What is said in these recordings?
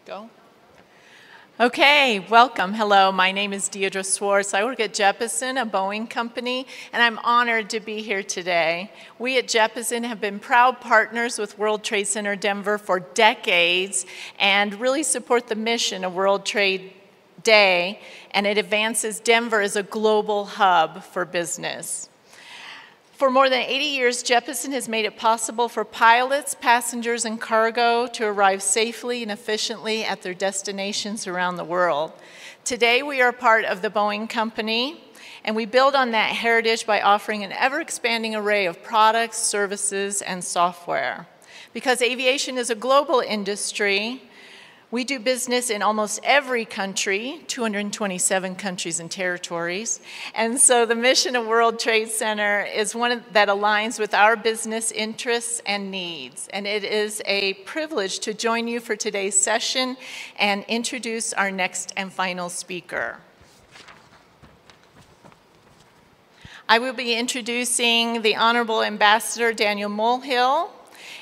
Go. Okay, welcome. Hello, my name is Deidre Swartz. I work at Jeppesen, a Boeing company, and I'm honored to be here today. We at Jeppesen have been proud partners with World Trade Center Denver for decades and really support the mission of World Trade Day, and it advances Denver as a global hub for business. For more than 80 years, Jeppesen has made it possible for pilots, passengers, and cargo to arrive safely and efficiently at their destinations around the world. Today, we are part of the Boeing company, and we build on that heritage by offering an ever-expanding array of products, services, and software. Because aviation is a global industry, we do business in almost every country, 227 countries and territories. And so the mission of World Trade Center is one that aligns with our business interests and needs. And it is a privilege to join you for today's session and introduce our next and final speaker. I will be introducing the Honorable Ambassador Daniel Mulhall.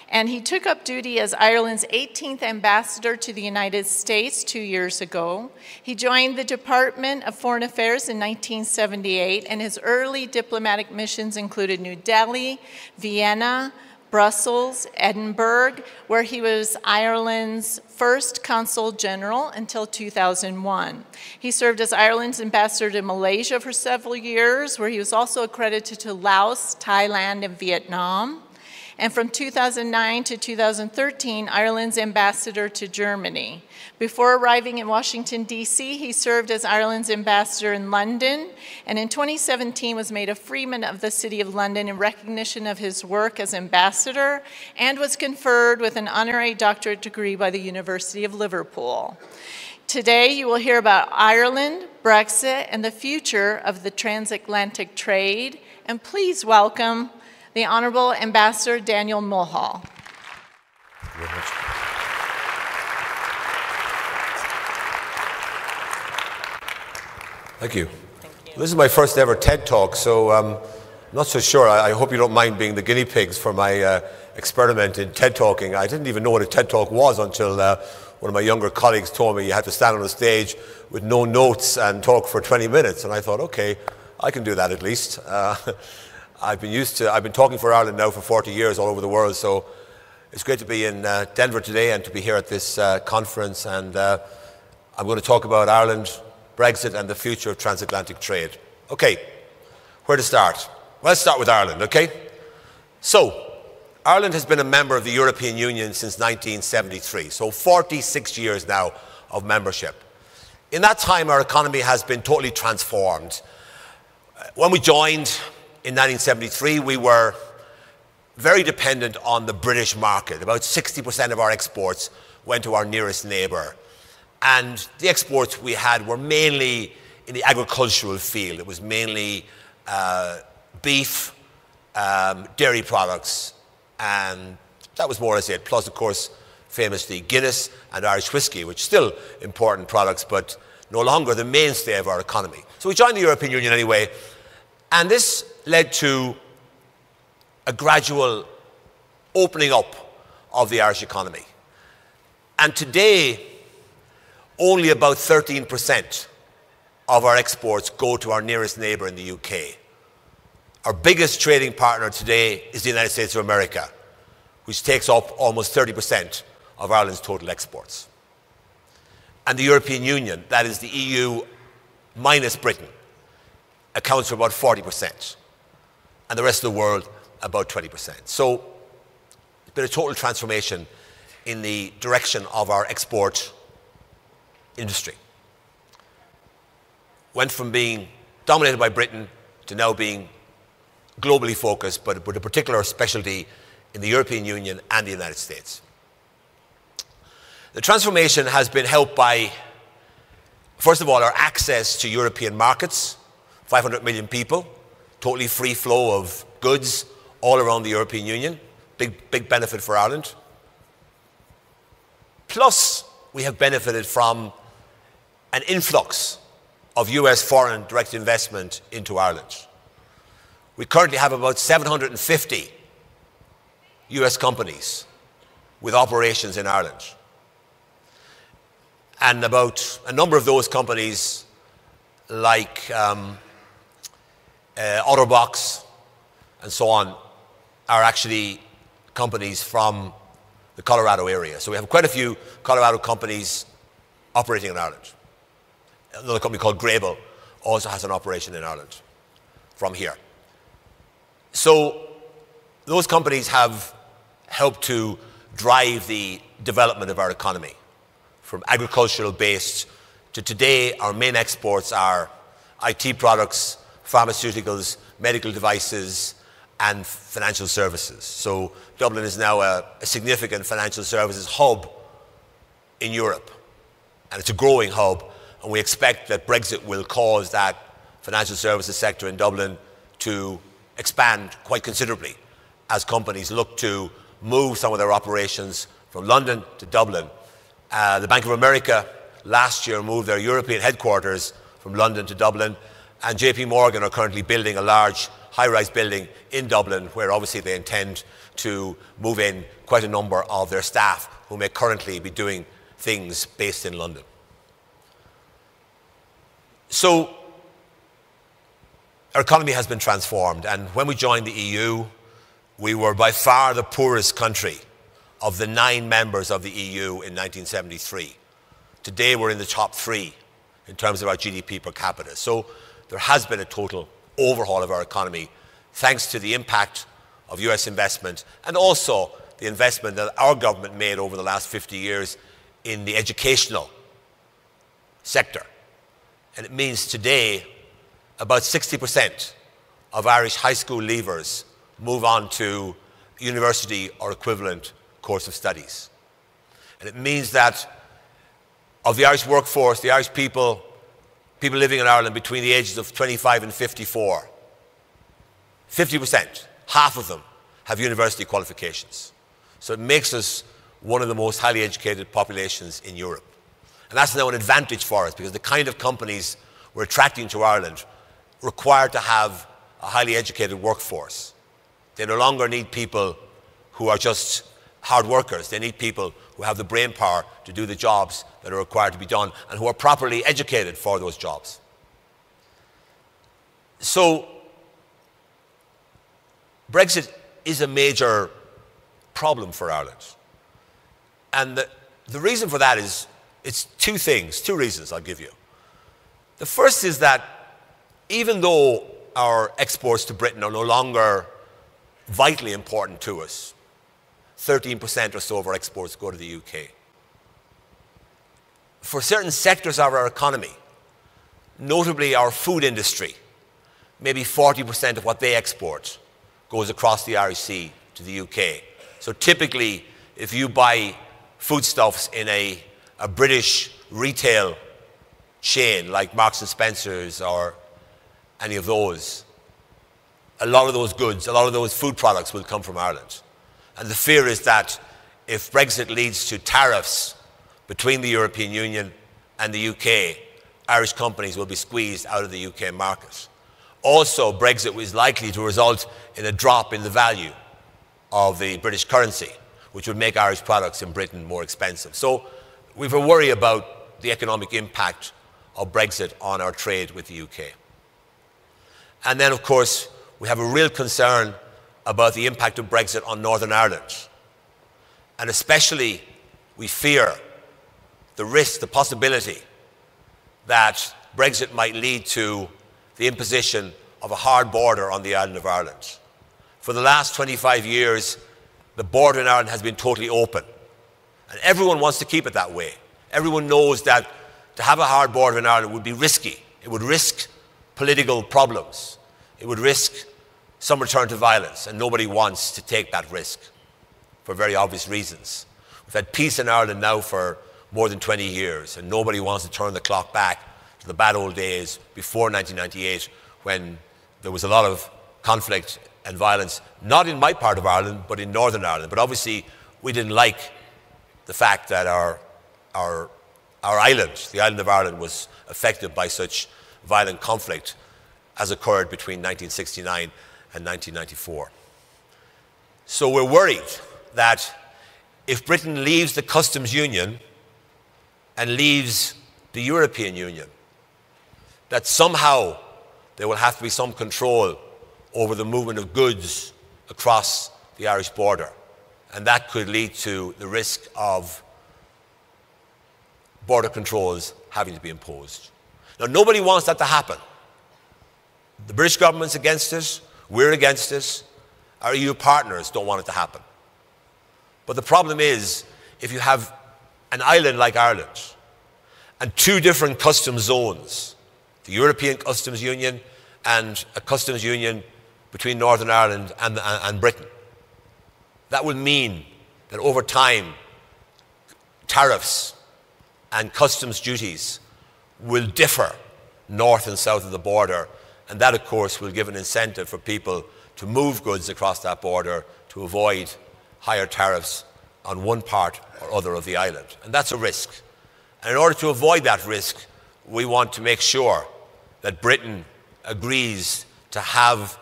And he took up duty as Ireland's 18th ambassador to the United States 2 years ago. He joined the Department of Foreign Affairs in 1978, and his early diplomatic missions included New Delhi, Vienna, Brussels, Edinburgh, where he was Ireland's first consul general until 2001. He served as Ireland's ambassador to Malaysia for several years, where he was also accredited to Laos, Thailand, and Vietnam. And from 2009 to 2013, Ireland's ambassador to Germany. Before arriving in Washington, D.C., he served as Ireland's ambassador in London, and in 2017 was made a Freeman of the City of London in recognition of his work as ambassador, and was conferred with an honorary doctorate degree by the University of Liverpool. Today, you will hear about Ireland, Brexit, and the future of the transatlantic trade, and please welcome the Honorable Ambassador Daniel Mulhall. Thank you. This is my first ever TED Talk, so I'm not so sure. I hope you don't mind being the guinea pigs for my experiment in TED Talking. I didn't even know what a TED Talk was until one of my younger colleagues told me you had to stand on a stage with no notes and talk for 20 minutes. And I thought, okay, I can do that at least. I've been talking for Ireland now for 40 years all over the world, so it's great to be in Denver today and to be here at this conference. And I'm going to talk about Ireland, Brexit, and the future of transatlantic trade. Okay, where to start? Well, let's start with Ireland, okay? So, Ireland has been a member of the European Union since 1973, so 46 years now of membership. In that time, our economy has been totally transformed. When we joined in 1973, we were very dependent on the British market. About 60% of our exports went to our nearest neighbour. And the exports we had were mainly in the agricultural field. It was mainly beef, dairy products, and that was more or less it. Plus, of course, famously Guinness and Irish whiskey, which are still important products, but no longer the mainstay of our economy. So we joined the European Union anyway, and this led to a gradual opening up of the Irish economy. And today, only about 13% of our exports go to our nearest neighbour in the UK. Our biggest trading partner today is the United States of America, which takes up almost 30% of Ireland's total exports. And the European Union, that is the EU minus Britain, accounts for about 40%. And the rest of the world, about 20%. So it's been a total transformation in the direction of our export industry. Went from being dominated by Britain to now being globally focused, but with a particular specialty in the European Union and the United States. The transformation has been helped by, first of all, our access to European markets, 500 million people, totally free flow of goods all around the European Union, big benefit for Ireland. Plus, we have benefited from an influx of US foreign direct investment into Ireland. We currently have about 750 US companies with operations in Ireland. And about a number of those companies, like Otterbox and so on, are actually companies from the Colorado area. So we have quite a few Colorado companies operating in Ireland. Another company called Grable also has an operation in Ireland from here. So those companies have helped to drive the development of our economy, from agricultural based to today our main exports are IT products, pharmaceuticals, medical devices, and financial services. So Dublin is now a significant financial services hub in Europe, and it's a growing hub, and we expect that Brexit will cause that financial services sector in Dublin to expand quite considerably as companies look to move some of their operations from London to Dublin. The Bank of America last year moved their European headquarters from London to Dublin, and JP Morgan are currently building a large high-rise building in Dublin where obviously they intend to move in quite a number of their staff who may currently be doing things based in London. So our economy has been transformed, and when we joined the EU, we were by far the poorest country of the 9 members of the EU in 1973. Today we're in the top 3 in terms of our GDP per capita. So there has been a total overhaul of our economy thanks to the impact of US investment and also the investment that our government made over the last 50 years in the educational sector. And it means today about 60% of Irish high school leavers move on to university or equivalent course of studies. And it means that of the Irish workforce, the Irish people living in Ireland between the ages of 25 and 54, 50%, half of them, have university qualifications. So it makes us one of the most highly educated populations in Europe. And that's now an advantage for us because the kind of companies we're attracting to Ireland require to have a highly educated workforce. They no longer need people who are just hard workers. They need people who have the brain power to do the jobs that are required to be done and who are properly educated for those jobs. So Brexit is a major problem for Ireland. And the reason for that is, it's two reasons I'll give you. The first is that even though our exports to Britain are no longer vitally important to us, 13% or so of our exports go to the UK. For certain sectors of our economy, notably our food industry, maybe 40% of what they export goes across the Irish Sea to the UK. So typically, if you buy foodstuffs in a British retail chain like Marks and Spencer's or any of those, a lot of those goods, a lot of those food products will come from Ireland. And the fear is that if Brexit leads to tariffs between the European Union and the UK, Irish companies will be squeezed out of the UK market. Also, Brexit is likely to result in a drop in the value of the British currency, which would make Irish products in Britain more expensive. So we have a worry about the economic impact of Brexit on our trade with the UK. And then, of course, we have a real concern about the impact of Brexit on Northern Ireland. And especially, we fear the risk, the possibility that Brexit might lead to the imposition of a hard border on the island of Ireland. For the last 25 years, the border in Ireland has been totally open. And everyone wants to keep it that way. Everyone knows that to have a hard border in Ireland would be risky. It would risk political problems. It would risk some return to violence, and nobody wants to take that risk for very obvious reasons. We've had peace in Ireland now for more than 20 years, and nobody wants to turn the clock back to the bad old days before 1998 when there was a lot of conflict and violence, not in my part of Ireland, but in Northern Ireland. But obviously, we didn't like the fact that our island, the island of Ireland, was affected by such violent conflict as occurred between 1969 and 1994. So we're worried that if Britain leaves the customs union, and leaves the European Union, that somehow there will have to be some control over the movement of goods across the Irish border. And that could lead to the risk of border controls having to be imposed. Now, nobody wants that to happen. The British government's against it, we're against it, our EU partners don't want it to happen. But the problem is, if you have an island like Ireland and two different customs zones, the European Customs Union and a customs union between Northern Ireland and Britain, that will mean that over time, tariffs and customs duties will differ north and south of the border, and that, of course, will give an incentive for people to move goods across that border to avoid higher tariffs on one part or other of the island. And that's a risk. And in order to avoid that risk, we want to make sure that Britain agrees to have,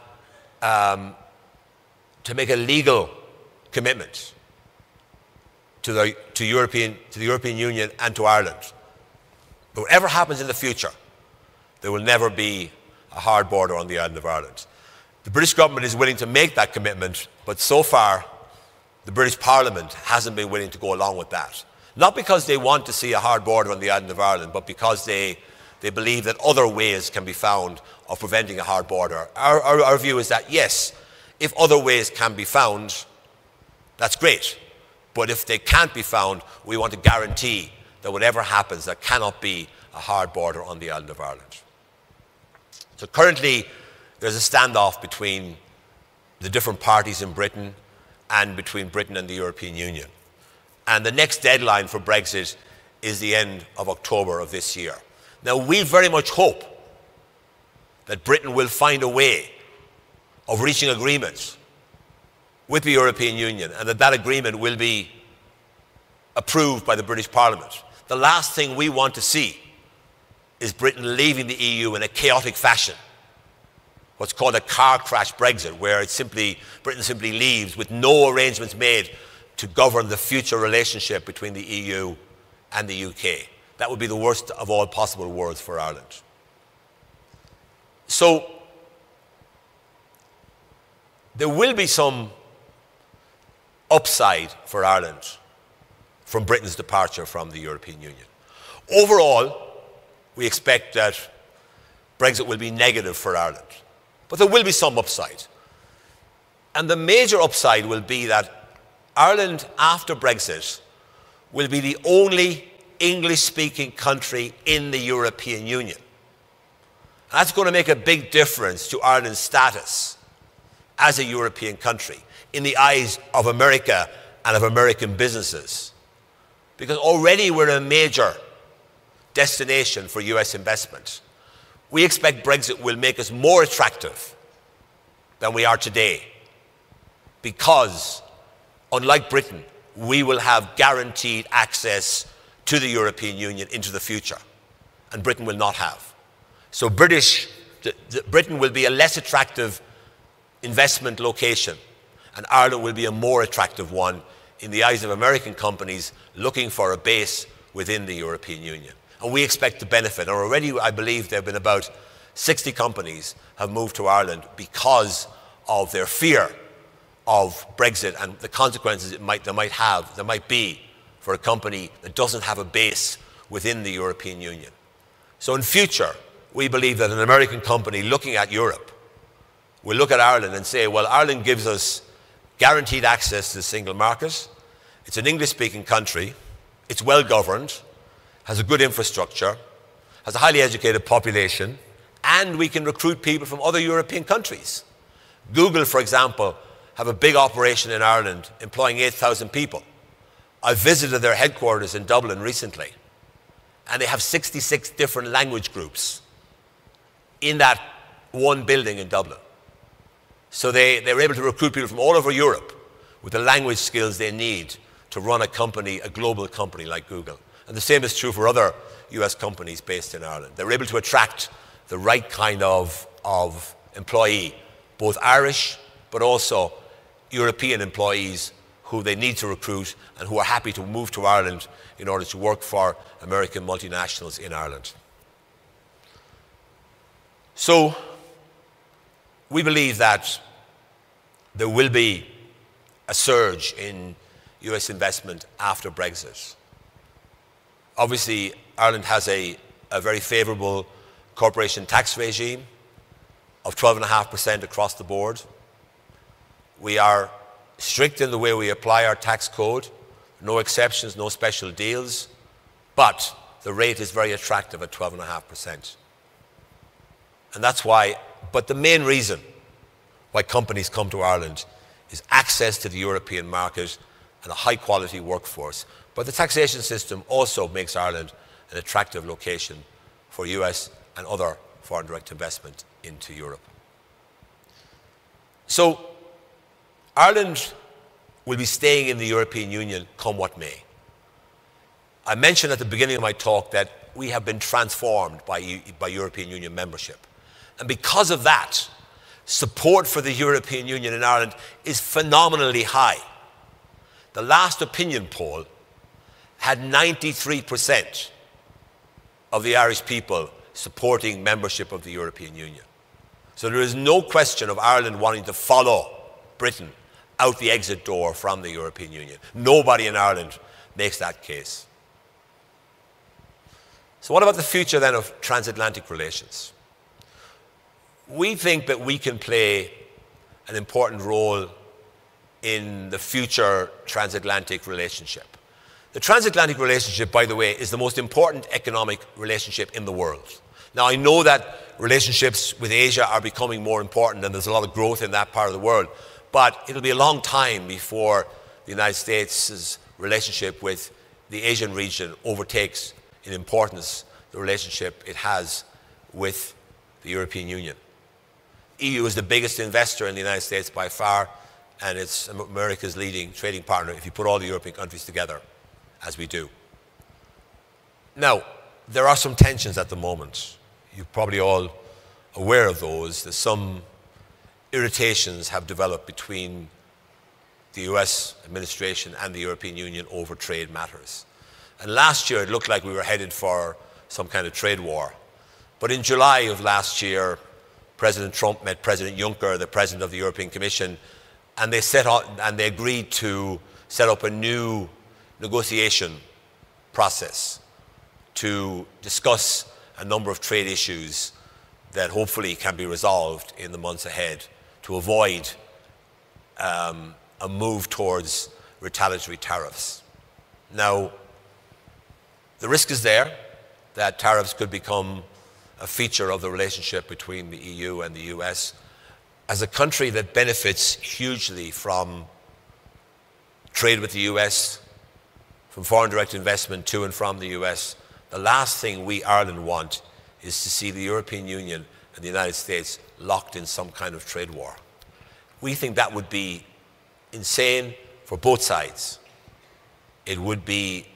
to make a legal commitment to the European Union and to Ireland. But whatever happens in the future, there will never be a hard border on the island of Ireland. The British government is willing to make that commitment, but so far the British Parliament hasn't been willing to go along with that. Not because they want to see a hard border on the island of Ireland, but because they believe that other ways can be found of preventing a hard border. Our view is that, yes, if other ways can be found, that's great. But if they can't be found, we want to guarantee that whatever happens, there cannot be a hard border on the island of Ireland. So currently, there's a standoff between the different parties in Britain and between Britain and the European Union. And the next deadline for Brexit is the end of October of this year. Now, we very much hope that Britain will find a way of reaching agreements with the European Union, and that agreement will be approved by the British Parliament. The last thing we want to see is Britain leaving the EU in a chaotic fashion, what's called a car crash Brexit, where Britain simply leaves with no arrangements made to govern the future relationship between the EU and the UK. That would be the worst of all possible worlds for Ireland. So there will be some upside for Ireland from Britain's departure from the European Union. Overall, we expect that Brexit will be negative for Ireland, but there will be some upside. And the major upside will be that Ireland, after Brexit, will be the only English-speaking country in the European Union. And that's going to make a big difference to Ireland's status as a European country in the eyes of America and of American businesses. Because already we're a major destination for US investment. We expect Brexit will make us more attractive than we are today, because, unlike Britain, we will have guaranteed access to the European Union into the future, and Britain will not have. So Britain will be a less attractive investment location, and Ireland will be a more attractive one in the eyes of American companies looking for a base within the European Union. And we expect to benefit. And already, I believe, there have been about 60 companies have moved to Ireland because of their fear of Brexit and the consequences there might be for a company that doesn't have a base within the European Union. So in future, we believe that an American company looking at Europe will look at Ireland and say, well, Ireland gives us guaranteed access to the single market. It's an English-speaking country. It's well-governed, has a good infrastructure, has a highly educated population, and we can recruit people from other European countries. Google, for example, have a big operation in Ireland employing 8,000 people. I visited their headquarters in Dublin recently, and they have 66 different language groups in that one building in Dublin. So they're able to recruit people from all over Europe with the language skills they need to run a company, a global company like Google. And the same is true for other US companies based in Ireland. They're able to attract the right kind of employee, both Irish but also European employees who they need to recruit and who are happy to move to Ireland in order to work for American multinationals in Ireland. So we believe that there will be a surge in US investment after Brexit. Obviously, Ireland has a very favourable corporation tax regime of 12.5% across the board. We are strict in the way we apply our tax code, no exceptions, no special deals, but the rate is very attractive at 12.5%. And that's why, but the main reason why companies come to Ireland is access to the European market and a high quality workforce. But the taxation system also makes Ireland an attractive location for US and other foreign direct investment into Europe. So Ireland will be staying in the European Union come what may. I mentioned at the beginning of my talk that we have been transformed by European Union membership. And because of that, support for the European Union in Ireland is phenomenally high. The last opinion poll had 93% of the Irish people supporting membership of the European Union. So there is no question of Ireland wanting to follow Britain out the exit door from the European Union. Nobody in Ireland makes that case. So what about the future then of transatlantic relations? We think that we can play an important role in the future transatlantic relationship. The transatlantic relationship, by the way, is the most important economic relationship in the world. Now, I know that relationships with Asia are becoming more important and there's a lot of growth in that part of the world, but it'll be a long time before the United States' relationship with the Asian region overtakes in importance the relationship it has with the European Union. The EU is the biggest investor in the United States by far, and it's America's leading trading partner if you put all the European countries together, as we do. Now, there are some tensions at the moment. You're probably all aware of those. There's some irritations have developed between the US administration and the European Union over trade matters. And last year, it looked like we were headed for some kind of trade war. But in July of last year, President Trump met President Juncker, the President of the European Commission, and they agreed to set up a new negotiation process to discuss a number of trade issues that hopefully can be resolved in the months ahead to avoid a move towards retaliatory tariffs. Now, the risk is there that tariffs could become a feature of the relationship between the EU and the US. As a country that benefits hugely from trade with the US, from foreign direct investment to and from the US, the last thing we, Ireland, want is to see the European Union and the United States locked in some kind of trade war. We think that would be insane for both sides. It would be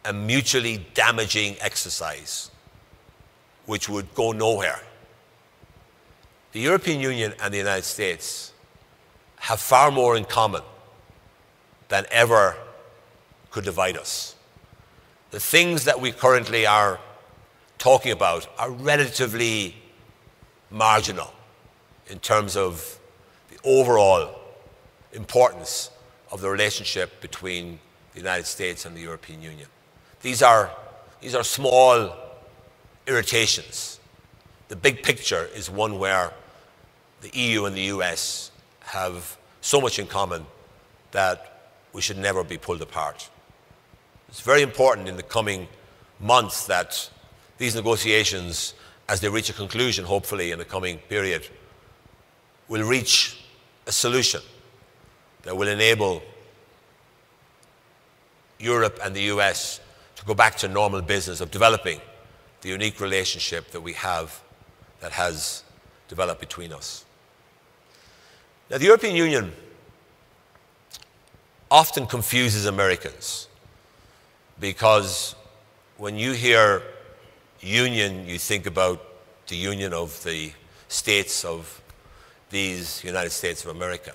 a mutually damaging exercise which would go nowhere. The European Union and the United States have far more in common than ever could divide us. The things that we currently are talking about are relatively marginal in terms of the overall importance of the relationship between the United States and the European Union. These are small irritations. The big picture is one where the EU and the US have so much in common that we should never be pulled apart. It's very important in the coming months that these negotiations, as they reach a conclusion, hopefully in the coming period, will reach a solution that will enable Europe and the US to go back to normal business of developing the unique relationship that we have that has developed between us. Now, the European Union often confuses Americans because when you hear union, you think about the union of the states of these United States of America.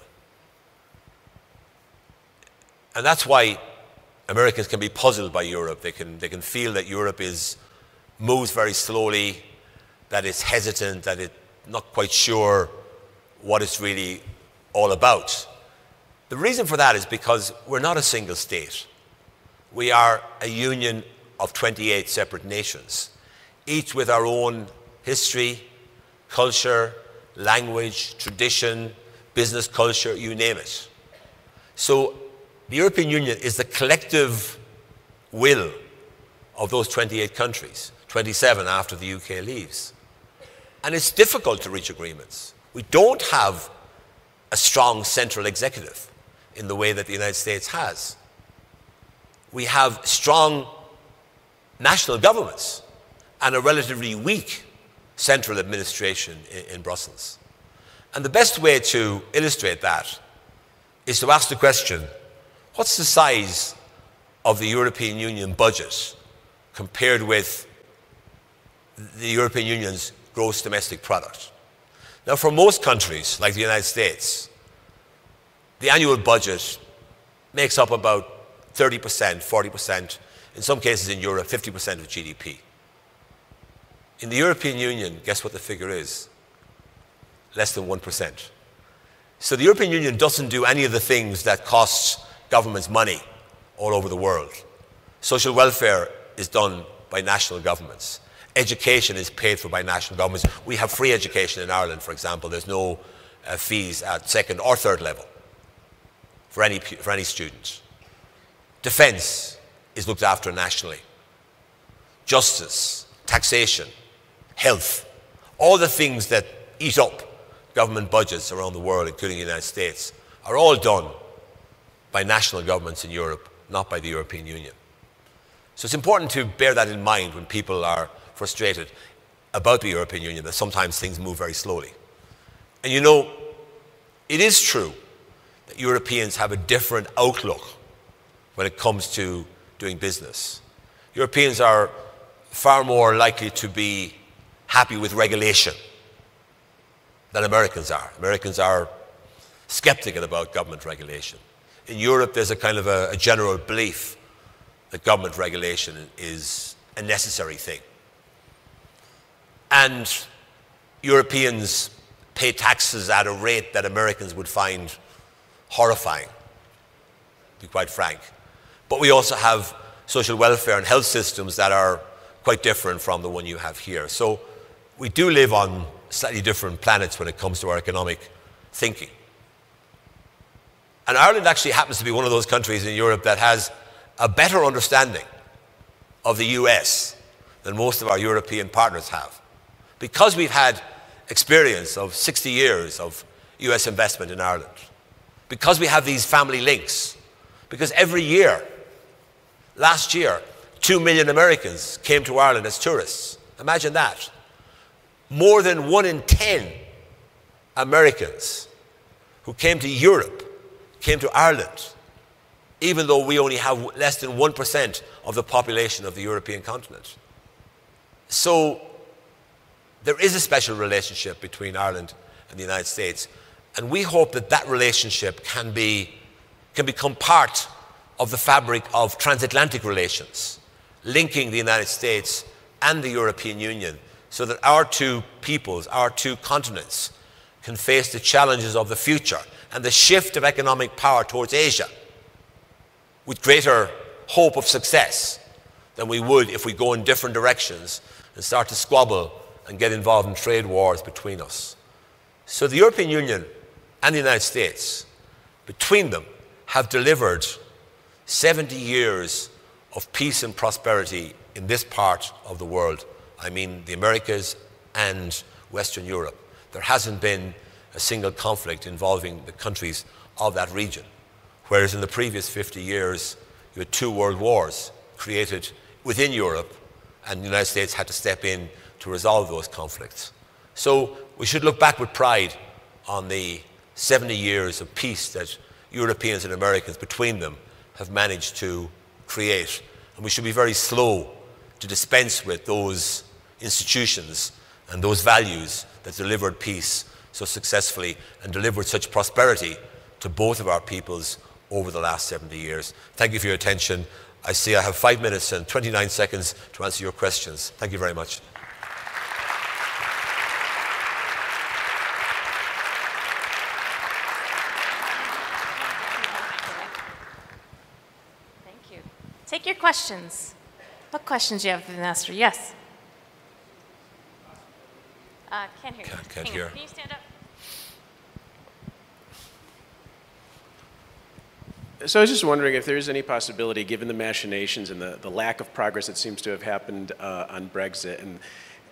And that's why Americans can be puzzled by Europe. They can feel that Europe moves very slowly, that it's hesitant, that it's not quite sure what it's really all about. The reason for that is because we're not a single state. We are a union of 28 separate nations, each with our own history, culture, language, tradition, business culture, you name it. So the European Union is the collective will of those 28 countries, 27 after the UK leaves. And it's difficult to reach agreements. We don't have a strong central executive in the way that the United States has. We have strong national governments and a relatively weak central administration in Brussels. And the best way to illustrate that is to ask the question, what's the size of the European Union budget compared with the European Union's gross domestic product? Now, for most countries, like the United States, the annual budget makes up about 30%, 40%, in some cases in Europe, 50% of GDP. In the European Union, guess what the figure is? Less than 1%. So the European Union doesn't do any of the things that cost governments money all over the world. Social welfare is done by national governments. Education is paid for by national governments. We have free education in Ireland, for example. There's no fees at second or third level for any student. Defence is looked after nationally. Justice, taxation, health, all the things that eat up government budgets around the world, including the United States, are all done by national governments in Europe, not by the European Union. So it's important to bear that in mind when people are frustrated about the European Union, that sometimes things move very slowly. And you know, it is true that Europeans have a different outlook when it comes to doing business. Europeans are far more likely to be happy with regulation than Americans are. Americans are skeptical about government regulation. In Europe, there's a kind of a general belief that government regulation is a necessary thing. And Europeans pay taxes at a rate that Americans would find horrifying, to be quite frank. But we also have social welfare and health systems that are quite different from the one you have here. So we do live on slightly different planets when it comes to our economic thinking. And Ireland actually happens to be one of those countries in Europe that has a better understanding of the US than most of our European partners have. Because we've had experience of 60 years of US investment in Ireland. Because we have these family links. Because every year, last year, 2 million Americans came to Ireland as tourists. Imagine that. More than 1 in 10 Americans who came to Europe came to Ireland, even though we only have less than 1% of the population of the European continent. So there is a special relationship between Ireland and the United States, and we hope that that relationship can become part of the fabric of transatlantic relations, linking the United States and the European Union, so that our two peoples, our two continents, can face the challenges of the future and the shift of economic power towards Asia with greater hope of success than we would if we go in different directions and start to squabble and get involved in trade wars between us. So the European Union and the United States, between them, have delivered 70 years of peace and prosperity in this part of the world. I mean the Americas and Western Europe. There hasn't been a single conflict involving the countries of that region. Whereas in the previous 50 years, you had 2 world wars created within Europe, and the United States had to step in to resolve those conflicts. So we should look back with pride on the 70 years of peace that Europeans and Americans between them have managed to create. And we should be very slow to dispense with those institutions and those values that delivered peace so successfully and delivered such prosperity to both of our peoples over the last 70 years. Thank you for your attention. I see I have 5 minutes and 29 seconds to answer your questions. Thank you very much. Thank you. Take your questions. What questions do you have for the Ambassador? Yes. Can't hear you. Can't hear. Can you stand up? So I was just wondering if there is any possibility, given the machinations and the lack of progress that seems to have happened on Brexit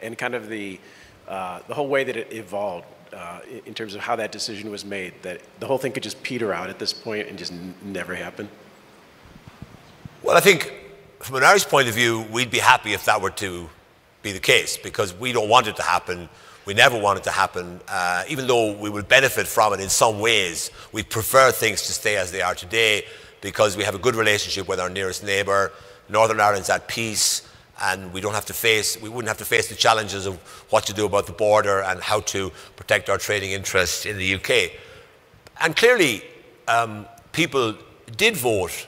and kind of the whole way that it evolved in terms of how that decision was made, that the whole thing could just peter out at this point and just never happen? Well, I think from an Irish point of view, we'd be happy if that were to be the case, because we don't want it to happen. We never want it to happen. Even though we will benefit from it in some ways, we prefer things to stay as they are today because we have a good relationship with our nearest neighbour. Northern Ireland's at peace, and we wouldn't have to face the challenges of what to do about the border and how to protect our trading interests in the UK. And clearly, people did vote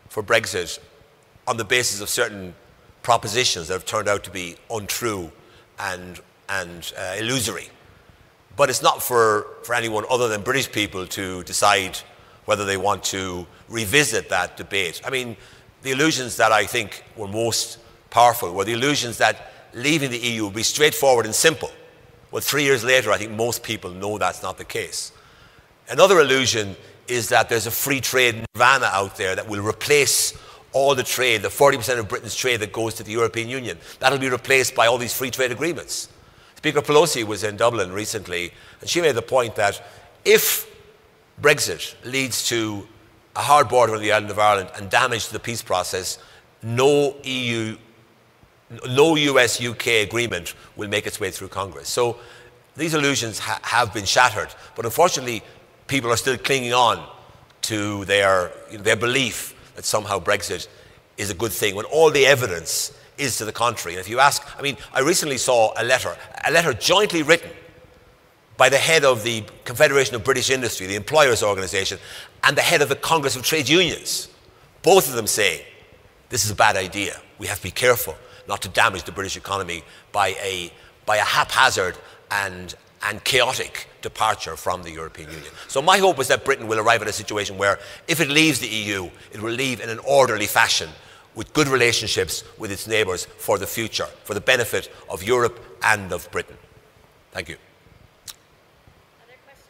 for Brexit on the basis of certain propositions that have turned out to be untrue and illusory. But it's not for anyone other than British people to decide whether they want to revisit that debate. I mean, the illusions that I think were most powerful were the illusions that leaving the EU would be straightforward and simple. Well, 3 years later, I think most people know that's not the case. Another illusion is that there's a free trade nirvana out there that will replace all the trade, the 40% of Britain's trade that goes to the European Union. That'll be replaced by all these free trade agreements. Speaker Pelosi was in Dublin recently, and she made the point that if Brexit leads to a hard border on the island of Ireland and damage to the peace process, no US-UK agreement will make its way through Congress. So these illusions have been shattered, but unfortunately people are still clinging on to their belief that somehow Brexit is a good thing when all the evidence is to the contrary. And if you ask, I mean, I recently saw a letter jointly written by the head of the Confederation of British Industry, the employers' organisation, and the head of the Congress of Trade Unions, both of them saying, this is a bad idea. We have to be careful not to damage the British economy by a haphazard and chaotic departure from the European Union. So my hope is that Britain will arrive at a situation where, if it leaves the EU, it will leave in an orderly fashion with good relationships with its neighbours for the future, for the benefit of Europe and of Britain. Thank you. Other questions?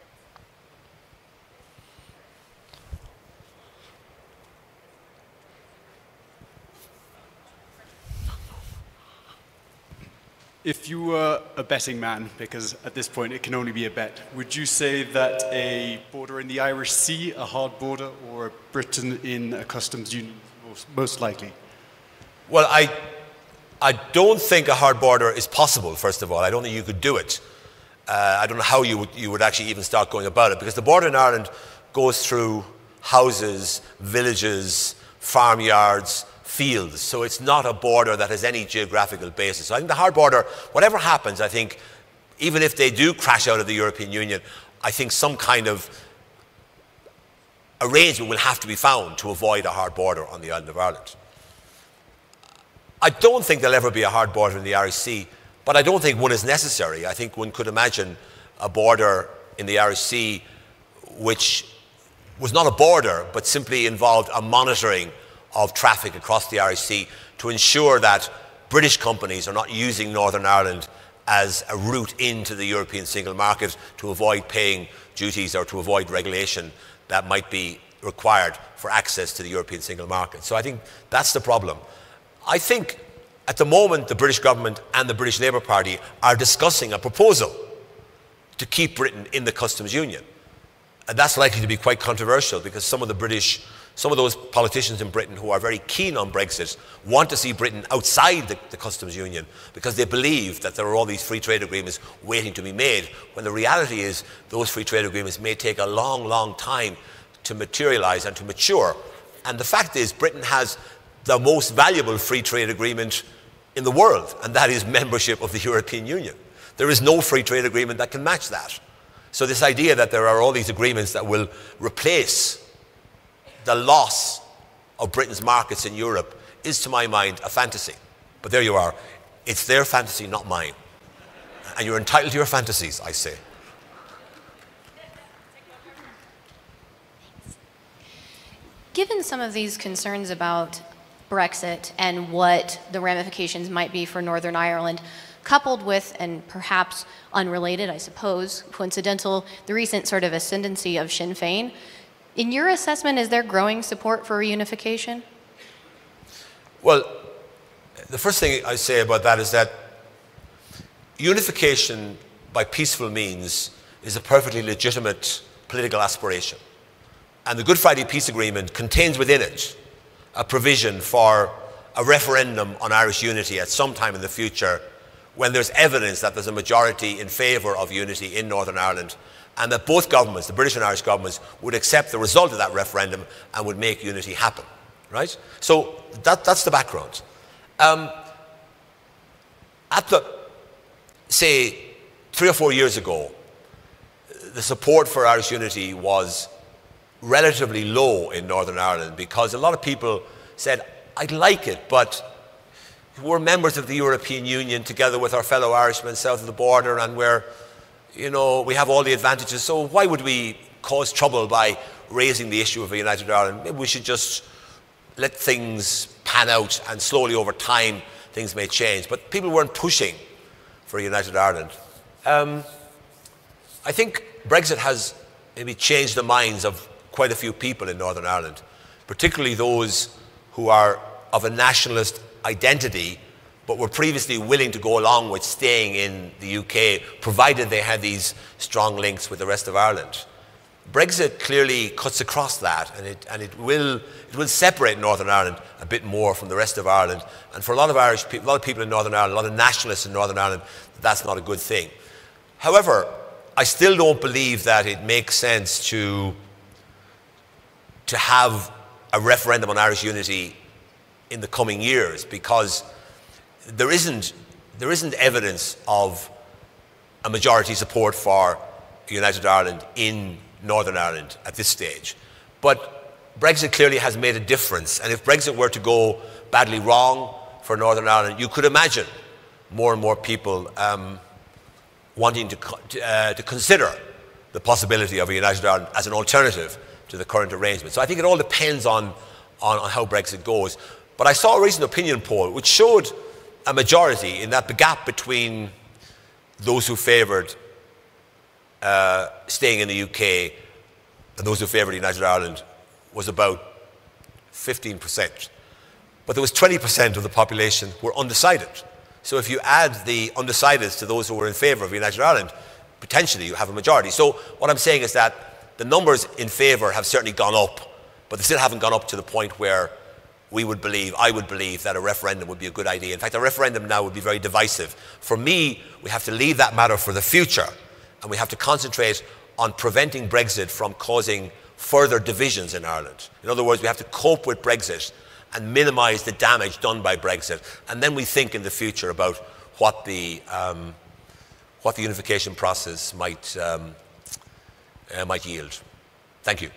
If you were a betting man, because at this point it can only be a bet, would you say that a border in the Irish Sea, a hard border, or Britain in a customs union, most likely? Well, I don't think a hard border is possible, first of all. I don't think you could do it. I don't know how you would actually even start going about it, because the border in Ireland goes through houses, villages, farmyards, fields. So it's not a border that has any geographical basis. So I think the hard border, whatever happens, I think, even if they do crash out of the European Union, I think some kind of arrangement will have to be found to avoid a hard border on the island of Ireland. I don't think there'll ever be a hard border in the Irish Sea, but I don't think one is necessary. I think one could imagine a border in the Irish Sea which was not a border, but simply involved a monitoring of traffic across the Irish Sea to ensure that British companies are not using Northern Ireland as a route into the European single market to avoid paying duties or to avoid regulation that might be required for access to the European single market. So I think that's the problem. I think at the moment the British government and the British Labour Party are discussing a proposal to keep Britain in the customs union. And that's likely to be quite controversial because some of those politicians in Britain who are very keen on Brexit want to see Britain outside the customs union because they believe that there are all these free trade agreements waiting to be made, when the reality is those free trade agreements may take a long, long time to materialise and to mature. And the fact is Britain has the most valuable free trade agreement in the world, and that is membership of the European Union. There is no free trade agreement that can match that. So this idea that there are all these agreements that will replace the loss of Britain's markets in Europe is, to my mind, a fantasy. But there you are. It's their fantasy, not mine. And you're entitled to your fantasies, I say. Given some of these concerns about Brexit and what the ramifications might be for Northern Ireland, coupled with, and perhaps unrelated, I suppose, coincidental, the recent sort of ascendancy of Sinn Féin, in your assessment, is there growing support for reunification? Well, the first thing I say about that is that unification by peaceful means is a perfectly legitimate political aspiration. And the Good Friday Peace Agreement contains within it a provision for a referendum on Irish unity at some time in the future when there's evidence that there's a majority in favour of unity in Northern Ireland, and that both governments, the British and Irish governments, would accept the result of that referendum and would make unity happen. Right? So that's the background. Say, 3 or 4 years ago, the support for Irish unity was relatively low in Northern Ireland because a lot of people said, I'd like it, but we're members of the European Union together with our fellow Irishmen south of the border, and we're, you know, we have all the advantages, so why would we cause trouble by raising the issue of a united Ireland? Maybe we should just let things pan out, and slowly over time things may change. But people weren't pushing for a united Ireland. I think Brexit has maybe changed the minds of quite a few people in Northern Ireland, particularly those who are of a nationalist identity but were previously willing to go along with staying in the UK, provided they had these strong links with the rest of Ireland. Brexit clearly cuts across that, and it will separate Northern Ireland a bit more from the rest of Ireland. And for a lot of Irish people, a lot of people in Northern Ireland, a lot of nationalists in Northern Ireland, that's not a good thing. However, I still don't believe that it makes sense to have a referendum on Irish unity in the coming years, because there isn't evidence of a majority support for a united Ireland in Northern Ireland at this stage. But Brexit clearly has made a difference, and if Brexit were to go badly wrong for Northern Ireland, you could imagine more and more people wanting to consider the possibility of a united Ireland as an alternative to the current arrangement. So I think it all depends on how Brexit goes. But I saw a recent opinion poll which showed a majority in that the gap between those who favoured staying in the UK and those who favoured United Ireland was about 15%. But there was 20% of the population who were undecided. So if you add the undecideds to those who were in favour of United Ireland, potentially you have a majority. So what I'm saying is that the numbers in favour have certainly gone up, but they still haven't gone up to the point where I would believe that a referendum would be a good idea. In fact, a referendum now would be very divisive. For me, we have to leave that matter for the future, and we have to concentrate on preventing Brexit from causing further divisions in Ireland. In other words, we have to cope with Brexit and minimise the damage done by Brexit, and then we think in the future about what the unification process might yield. Thank you.